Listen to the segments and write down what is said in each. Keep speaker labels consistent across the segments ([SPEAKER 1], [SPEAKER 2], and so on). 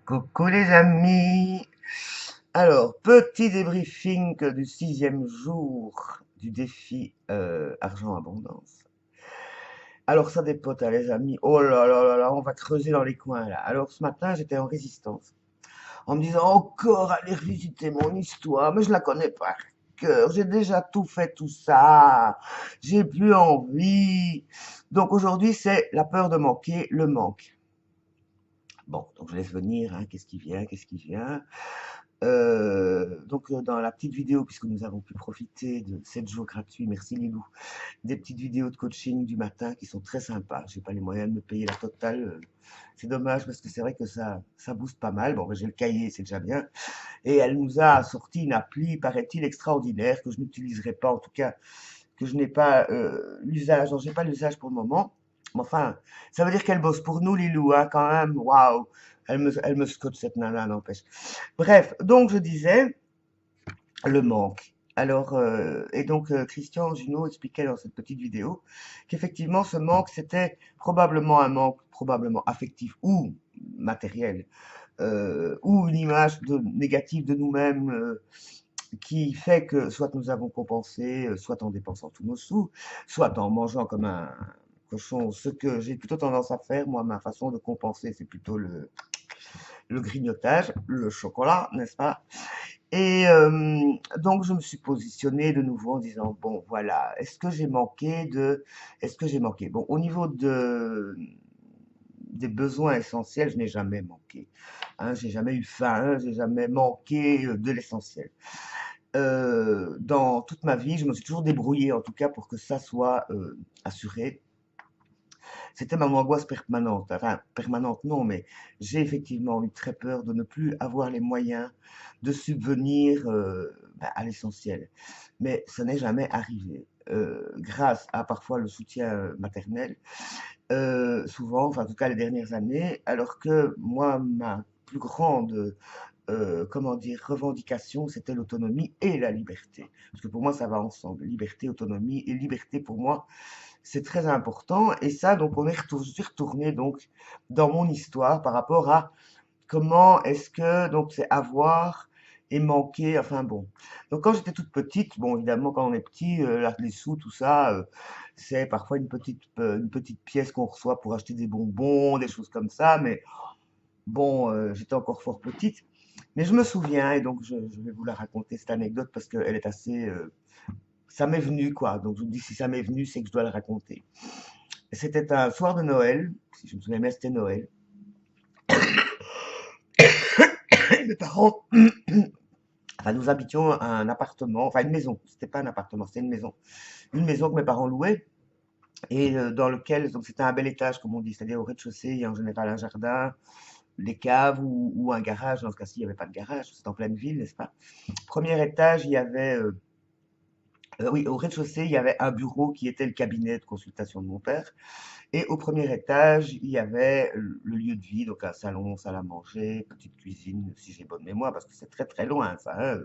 [SPEAKER 1] Coucou les amis. Alors, petit débriefing du 6e jour du défi Argent Abondance. Alors, ça dépote, hein, les amis. Oh là là là là, on va creuser dans les coins là. Alors, ce matin, j'étais en résistance. En me disant encore aller revisiter mon histoire, mais je la connais par cœur. J'ai déjà tout fait, tout ça. J'ai plus envie. Donc aujourd'hui, c'est la peur de manquer, le manque. Bon, donc je laisse venir, hein, qu'est-ce qui vient, qu'est-ce qui vient. Dans la petite vidéo, puisque nous avons pu profiter de 7 jours gratuits, merci Lilou, des petites vidéos de coaching du matin qui sont très sympas. J'ai pas les moyens de me payer la totale. C'est dommage parce que c'est vrai que ça booste pas mal. Bon, ben, j'ai le cahier, c'est déjà bien. Et elle nous a sorti une appli, paraît-il, extraordinaire que je n'utiliserai pas, en tout cas, que je n'ai pas l'usage. Donc, j'ai pas l'usage pour le moment. Mais enfin, ça veut dire qu'elle bosse pour nous, Lilou, hein, quand même. Waouh! Elle me scotche cette nana, n'empêche. Bref, donc je disais, le manque. Alors, Christian Junot expliquait dans cette petite vidéo qu'effectivement, ce manque, c'était probablement un manque, probablement affectif ou matériel, ou une image négative de nous-mêmes qui fait que soit nous avons compensé, soit en dépensant tous nos sous, soit en mangeant comme un cochon. Ce que j'ai plutôt tendance à faire, moi, ma façon de compenser, c'est plutôt le grignotage, le chocolat, n'est-ce pas? Et donc je me suis positionnée de nouveau en disant bon voilà, est-ce que j'ai manqué? Bon, au niveau des besoins essentiels, je n'ai jamais manqué. Hein, j'ai jamais eu faim, hein, j'ai jamais manqué de l'essentiel. Dans toute ma vie, je me suis toujours débrouillée en tout cas pour que ça soit assuré. C'était ma angoisse permanente. Enfin, permanente, non, mais j'ai effectivement eu très peur de ne plus avoir les moyens de subvenir à l'essentiel. Mais ça n'est jamais arrivé. Grâce à parfois le soutien maternel, souvent, enfin en tout cas les dernières années, alors que moi, ma plus grande comment dire, revendication, c'était l'autonomie et la liberté. Parce que pour moi, ça va ensemble. Liberté, autonomie et liberté pour moi, c'est très important. Et ça, donc, je suis retourné donc dans mon histoire par rapport à comment est-ce que donc c'est avoir et manquer. Enfin bon. Donc quand j'étais toute petite, bon évidemment quand on est petit, les sous, tout ça, c'est parfois une petite pièce qu'on reçoit pour acheter des bonbons, des choses comme ça. Mais bon, j'étais encore fort petite. Mais je me souviens, et donc je vais vous la raconter cette anecdote parce qu'elle est assez. Ça m'est venu, quoi. Donc je me dis, si ça m'est venu, c'est que je dois le raconter. C'était un soir de Noël, si je me souviens bien, c'était Noël. Et mes parents, enfin, nous habitions un appartement, enfin une maison. C'était pas un appartement, c'était une maison. Une maison que mes parents louaient et dans lequel, donc c'était un bel étage, comme on dit, c'est-à-dire au rez-de-chaussée, il y a en général un jardin, des caves ou un garage. Dans ce cas-ci, il n'y avait pas de garage, c'était en pleine ville, n'est-ce pas? Premier étage, il y avait oui, au rez-de-chaussée, il y avait un bureau qui était le cabinet de consultation de mon père. Et au premier étage, il y avait le lieu de vie, donc un salon, salle à manger, petite cuisine, si j'ai bonne mémoire, parce que c'est très très loin, ça. Hein.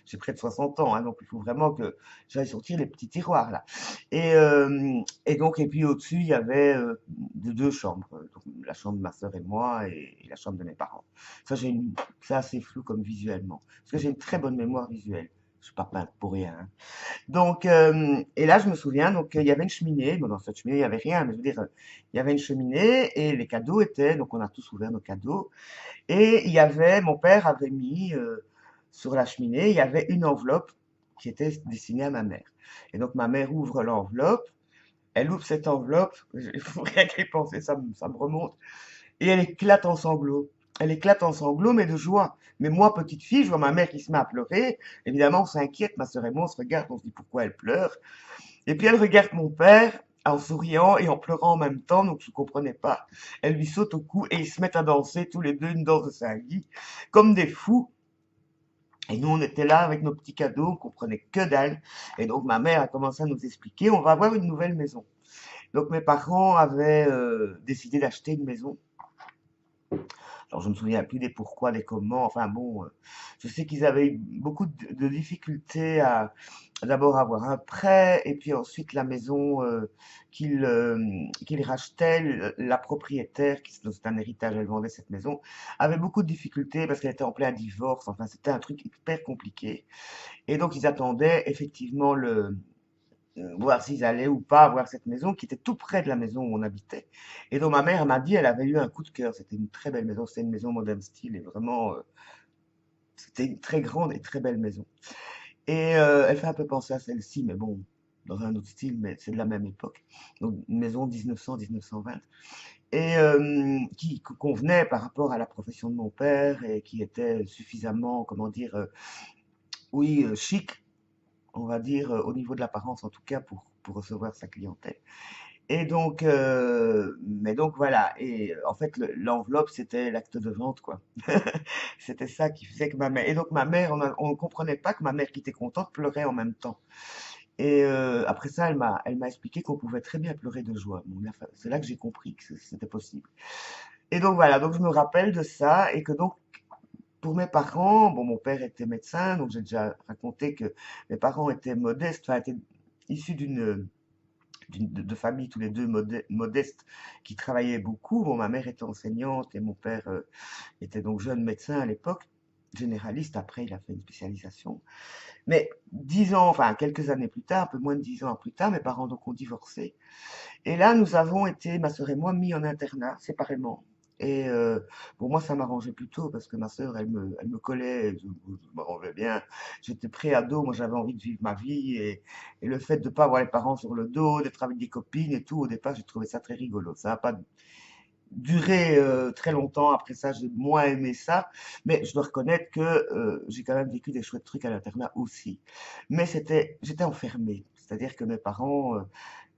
[SPEAKER 1] J'ai près de 60 ans, hein, donc il faut vraiment que j'aille sortir les petits tiroirs là. Et puis au-dessus, il y avait deux chambres, donc la chambre de ma sœur et moi, et la chambre de mes parents. Ça, c'est assez flou comme visuellement, parce que j'ai une très bonne mémoire visuelle. Je suis pas peinte pour rien. Hein. Donc, et là, je me souviens, donc, il y avait une cheminée. Bon, dans cette cheminée, il n'y avait rien, mais je veux dire, il y avait une cheminée et les cadeaux étaient, donc on a tous ouvert nos cadeaux. Et mon père avait mis sur la cheminée, il y avait une enveloppe qui était destinée à ma mère. Et donc, ma mère ouvre l'enveloppe, elle ouvre cette enveloppe, il faut rien qu'y penser, ça me remonte, et elle éclate en sanglots. Elle éclate en sanglots, mais de joie. Mais moi, petite fille, je vois ma mère qui se met à pleurer. Évidemment, on s'inquiète, ma sœur et moi, on se regarde, on se dit pourquoi elle pleure. Et puis elle regarde mon père en souriant et en pleurant en même temps, donc je ne comprenais pas. Elle lui saute au cou et ils se mettent à danser tous les deux une danse de Saint-Guy, comme des fous. Et nous, on était là avec nos petits cadeaux, on comprenait que dalle. Et donc ma mère a commencé à nous expliquer, on va avoir une nouvelle maison. Donc mes parents avaient décidé d'acheter une maison. Alors je me souviens plus des pourquoi, des comment, enfin bon, Je sais qu'ils avaient eu beaucoup de difficultés à d'abord avoir un prêt et puis ensuite la maison qu'ils rachetaient, la propriétaire, qui c'est un héritage, elle vendait cette maison, avait beaucoup de difficultés parce qu'elle était en plein divorce. Enfin, c'était un truc hyper compliqué. Et donc, ils attendaient effectivement voir s'ils allaient ou pas avoir cette maison qui était tout près de la maison où on habitait. Et donc, ma mère m'a dit, elle avait eu un coup de cœur. C'était une très belle maison. C'était une maison moderne style et vraiment, c'était une très grande et très belle maison. Et elle fait un peu penser à celle-ci, mais bon, dans un autre style, mais c'est de la même époque. Donc, une maison 1900-1920. Et qui convenait par rapport à la profession de mon père et qui était suffisamment, comment dire, oui, chic, on va dire, au niveau de l'apparence en tout cas, pour recevoir sa clientèle. Et donc, mais donc voilà. Et en fait, l'enveloppe, c'était l'acte de vente, quoi. C'était ça qui faisait que ma mère. Et donc, ma mère, on ne comprenait pas que ma mère, qui était contente, pleurait en même temps. Et après ça, elle m'a expliqué qu'on pouvait très bien pleurer de joie. Bon, enfin, c'est là que j'ai compris que c'était possible. Et donc voilà, donc je me rappelle de ça et que donc pour mes parents, bon, mon père était médecin, donc j'ai déjà raconté que mes parents étaient modestes, enfin étaient issus de familles tous les deux modestes qui travaillaient beaucoup. Bon, ma mère était enseignante et mon père était donc jeune médecin à l'époque, généraliste. Après, il a fait une spécialisation. Mais 10 ans, enfin quelques années plus tard, un peu moins de 10 ans plus tard, mes parents donc ont divorcé. Et là, nous avons été, ma sœur et moi, mis en internat séparément. Et pour moi, ça m'arrangeait plutôt parce que ma sœur, elle me collait, je m'arrangeais bien. J'étais pré-ado, moi j'avais envie de vivre ma vie et le fait de ne pas avoir les parents sur le dos, d'être avec des copines et tout, au départ, j'ai trouvé ça très rigolo. Ça n'a pas duré très longtemps. Après ça, j'ai moins aimé ça. Mais je dois reconnaître que j'ai quand même vécu des chouettes trucs à l'internat aussi. Mais j'étais enfermé. C'est-à-dire que mes parents,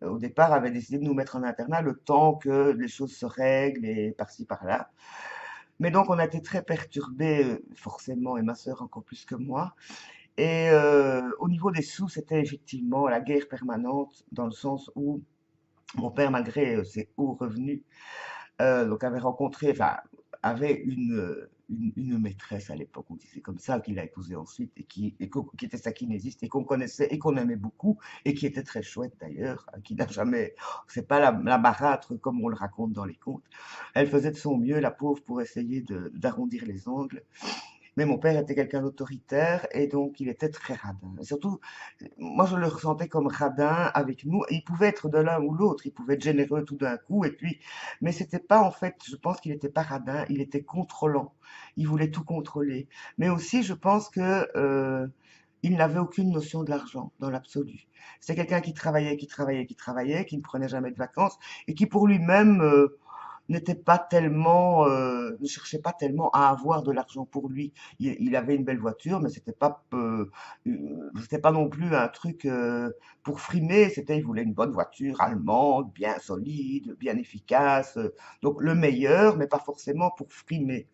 [SPEAKER 1] au départ, avaient décidé de nous mettre en internat le temps que les choses se règlent et par-ci, par-là. Mais donc, on a été très perturbés, forcément, et ma sœur encore plus que moi. Et au niveau des sous, c'était effectivement la guerre permanente, dans le sens où mon père, malgré ses hauts revenus, donc avait rencontré, enfin, avait une maîtresse à l'époque, on disait comme ça, qu'il a épousée ensuite, et qui était sa kinésiste, et qu'on connaissait, et qu'on aimait beaucoup, et qui était très chouette d'ailleurs, hein, qui n'a jamais, c'est pas la marâtre comme on le raconte dans les contes. Elle faisait de son mieux, la pauvre, pour essayer d'arrondir les angles. Mais mon père était quelqu'un d'autoritaire et donc il était très radin. Et surtout, moi je le ressentais comme radin avec nous. Et il pouvait être de l'un ou l'autre. Il pouvait être généreux tout d'un coup et puis, mais c'était pas en fait. Je pense qu'il n'était pas radin. Il était contrôlant. Il voulait tout contrôler. Mais aussi, je pense que il n'avait aucune notion de l'argent dans l'absolu. C'est quelqu'un qui travaillait, qui travaillait, qui travaillait, qui ne prenait jamais de vacances et qui pour lui-même n'était pas tellement, ne cherchait pas tellement à avoir de l'argent pour lui. Il avait une belle voiture, mais c'était pas non plus un truc pour frimer. Il voulait une bonne voiture allemande, bien solide, bien efficace. Donc le meilleur, mais pas forcément pour frimer.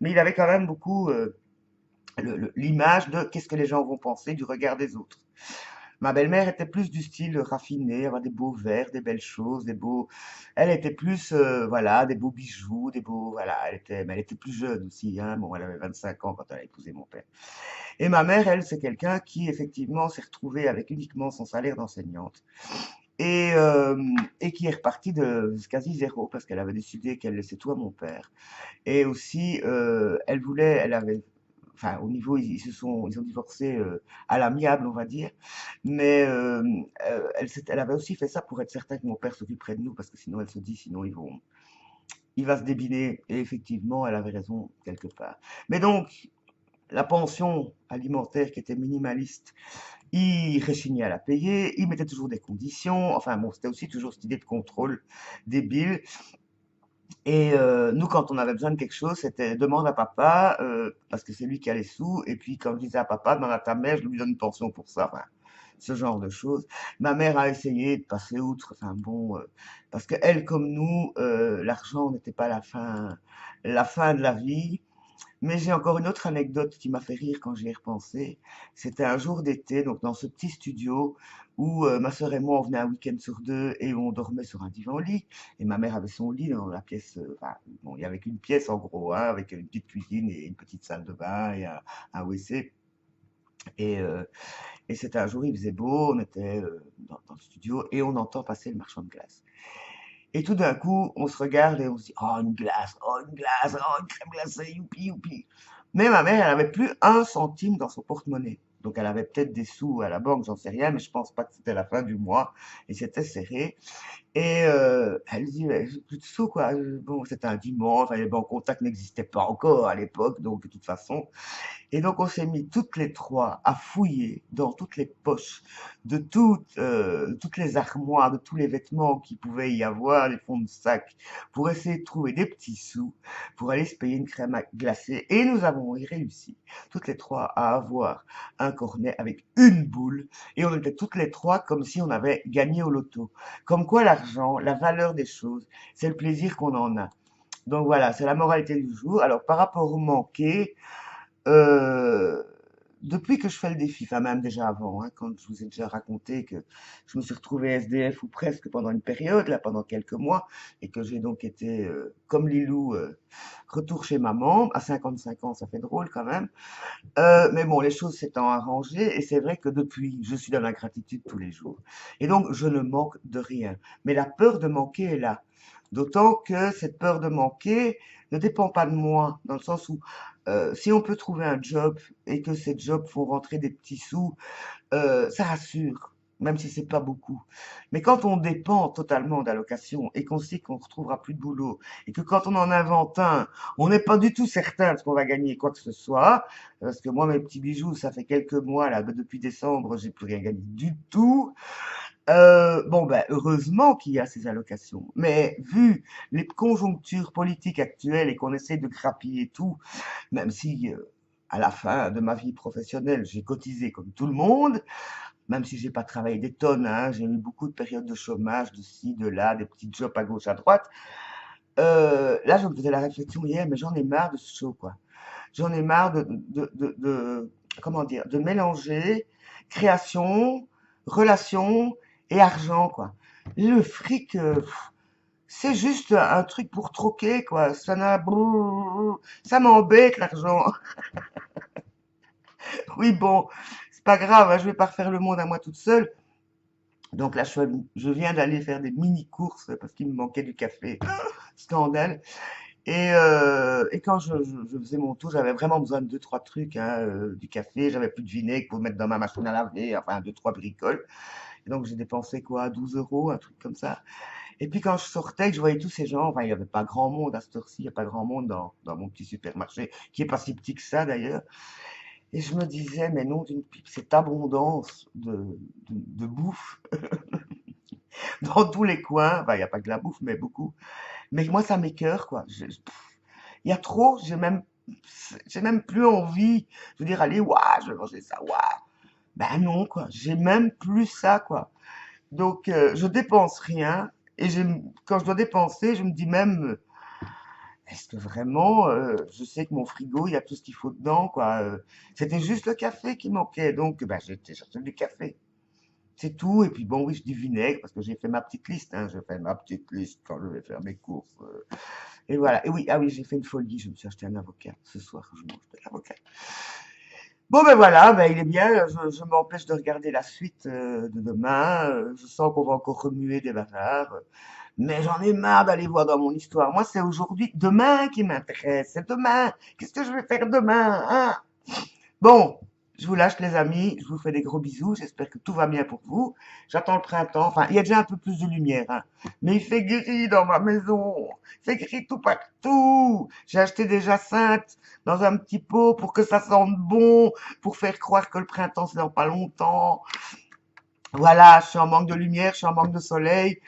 [SPEAKER 1] Mais il avait quand même beaucoup l'image de qu'est-ce que les gens vont penser du regard des autres. Ma belle-mère était plus du style raffiné, avoir des beaux verres, des belles choses, des beaux. Elle était plus, voilà, des beaux bijoux, des beaux, voilà. Mais elle était plus jeune aussi, hein. Bon, elle avait 25 ans quand elle a épousé mon père. Et ma mère, elle, c'est quelqu'un qui effectivement s'est retrouvée avec uniquement son salaire d'enseignante et et qui est repartie de quasi zéro parce qu'elle avait décidé qu'elle laissait tout à mon père. Et aussi, elle avait, enfin, au niveau, ils ont divorcé à l'amiable, on va dire. Mais elle avait aussi fait ça pour être certain que mon père s'occuperait de nous, parce que sinon, elle se dit, sinon, il va se débiner. Et effectivement, elle avait raison quelque part. Mais donc, la pension alimentaire qui était minimaliste, il réchignait à la payer, il mettait toujours des conditions. Enfin bon, c'était aussi toujours cette idée de contrôle débile. Et nous, quand on avait besoin de quelque chose, c'était demande à papa, parce que c'est lui qui a les sous. Et puis quand je disais à papa, demande à ta mère, je lui donne une pension pour ça. Enfin, ce genre de choses. Ma mère a essayé de passer outre. Enfin bon, parce que elle, comme nous, l'argent n'était pas la fin de la vie. Mais j'ai encore une autre anecdote qui m'a fait rire quand j'y ai repensé. C'était un jour d'été, donc dans ce petit studio où ma sœur et moi, on venait un week-end sur deux et on dormait sur un divan-lit. Et ma mère avait son lit dans la pièce, enfin, bon, il y avait qu'une pièce en gros, hein, avec une petite cuisine et une petite salle de bain et un WC. Et, euh, et c'était un jour, il faisait beau, on était dans le studio et on entend passer le marchand de glace. Et tout d'un coup, on se regarde et on se dit, oh une glace, oh une crème glacée, youpi, youpi. Mais ma mère, elle avait plus un centime dans son porte-monnaie. Donc elle avait peut-être des sous à la banque, j'en sais rien, mais je pense pas que c'était la fin du mois et c'était serré. Et elle dit, mais j'ai plus de sous, quoi. Bon, c'était un dimanche, enfin, les banques contact n'existaient pas encore à l'époque, donc de toute façon, et donc, on s'est mis toutes les trois à fouiller dans toutes les poches de toutes les armoires, de tous les vêtements qu'il pouvait y avoir, les fonds de sac, pour essayer de trouver des petits sous, pour aller se payer une crème glacée. Et nous avons réussi, toutes les trois, à avoir un cornet avec une boule. Et on était toutes les trois comme si on avait gagné au loto. Comme quoi l'argent, la valeur des choses, c'est le plaisir qu'on en a. Donc voilà, c'est la moralité du jour. Alors, par rapport au manqué, Heu, depuis que je fais le défi, enfin même déjà avant, hein, quand je vous ai déjà raconté que je me suis retrouvé SDF ou presque pendant une période, là, pendant quelques mois, et que j'ai donc été, comme Lilou, retour chez maman. À 55 ans, ça fait drôle quand même. Mais bon, les choses s'étant arrangées, et c'est vrai que depuis, je suis dans la gratitude tous les jours. Et donc, je ne manque de rien. Mais la peur de manquer est là. D'autant que cette peur de manquer ne dépend pas de moi, dans le sens où si on peut trouver un job et que ces jobs font rentrer des petits sous, ça rassure, même si c'est pas beaucoup. Mais quand on dépend totalement d'allocations et qu'on sait qu'on ne retrouvera plus de boulot et que quand on en invente un, on n'est pas du tout certain de ce qu'on va gagner quoi que ce soit, parce que moi mes petits bijoux, ça fait quelques mois là, depuis décembre, j'ai plus rien gagné du tout. Bon, ben, heureusement qu'il y a ces allocations. Mais vu les conjonctures politiques actuelles et qu'on essaie de grappiller tout, même si à la fin de ma vie professionnelle, j'ai cotisé comme tout le monde, même si j'ai pas travaillé des tonnes, hein, j'ai eu beaucoup de périodes de chômage, de ci, de là, des petits jobs à gauche, à droite. Là, je me faisais la réflexion hier, mais j'en ai marre de ce show, quoi. J'en ai marre comment dire, de mélanger création, relation et argent, quoi. Le fric, c'est juste un truc pour troquer, quoi. Ça m'embête, l'argent. Oui, bon, c'est pas grave, hein, je vais pas refaire le monde à moi toute seule. Donc là, je viens d'aller faire des mini-courses parce qu'il me manquait du café. Scandale. Et quand je faisais mon tour, j'avais vraiment besoin de deux, trois trucs, hein, du café, j'avais plus de vinaigre pour mettre dans ma machine à laver, enfin, deux, trois bricoles. Et donc, j'ai dépensé quoi, 12 euros, un truc comme ça. Et puis, quand je sortais, que je voyais tous ces gens, enfin, il n'y avait pas grand monde à cette heure-ci, il n'y a pas grand monde dans mon petit supermarché, qui est pas si petit que ça d'ailleurs. Et je me disais, mais non, d'une pipe, cette abondance de bouffe dans tous les coins, enfin, il n'y a pas que la bouffe, mais beaucoup. Mais moi, ça m'écœure, quoi. Il y a trop, j'ai même plus envie de dire, allez, ouah, je vais manger ça, ouah. Ben non, quoi. J'ai même plus ça, quoi. Donc, je dépense rien. Et quand je dois dépenser, je me dis même, est-ce que vraiment, je sais que mon frigo, il y a tout ce qu'il faut dedans, quoi. C'était juste le café qui manquait. Donc, ben, j'ai été chercher du café. C'est tout. Et puis, bon, oui, je dis vinaigre parce que j'ai fait ma petite liste, hein. Je fais ma petite liste quand je vais faire mes courses. Et voilà. Et oui, ah oui, j'ai fait une folie. Je me suis acheté un avocat. Ce soir, je mange de l'avocat. Bon, ben voilà, ben il est bien. Je m'empêche de regarder la suite de demain. Je sens qu'on va encore remuer des bazars. Mais j'en ai marre d'aller voir dans mon histoire. Moi, c'est aujourd'hui, demain qui m'intéresse. C'est demain. Qu'est-ce que je vais faire demain, hein? Bon, je vous lâche les amis, je vous fais des gros bisous, j'espère que tout va bien pour vous. J'attends le printemps, enfin, il y a déjà un peu plus de lumière, hein. Mais il fait gris dans ma maison, il fait gris tout partout. J'ai acheté des jacinthes dans un petit pot pour que ça sente bon, pour faire croire que le printemps c'est dans pas longtemps. Voilà, je suis en manque de lumière, je suis en manque de soleil,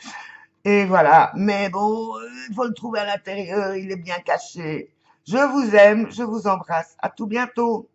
[SPEAKER 1] et voilà. Mais bon, il faut le trouver à l'intérieur, il est bien caché. Je vous aime, je vous embrasse, à tout bientôt.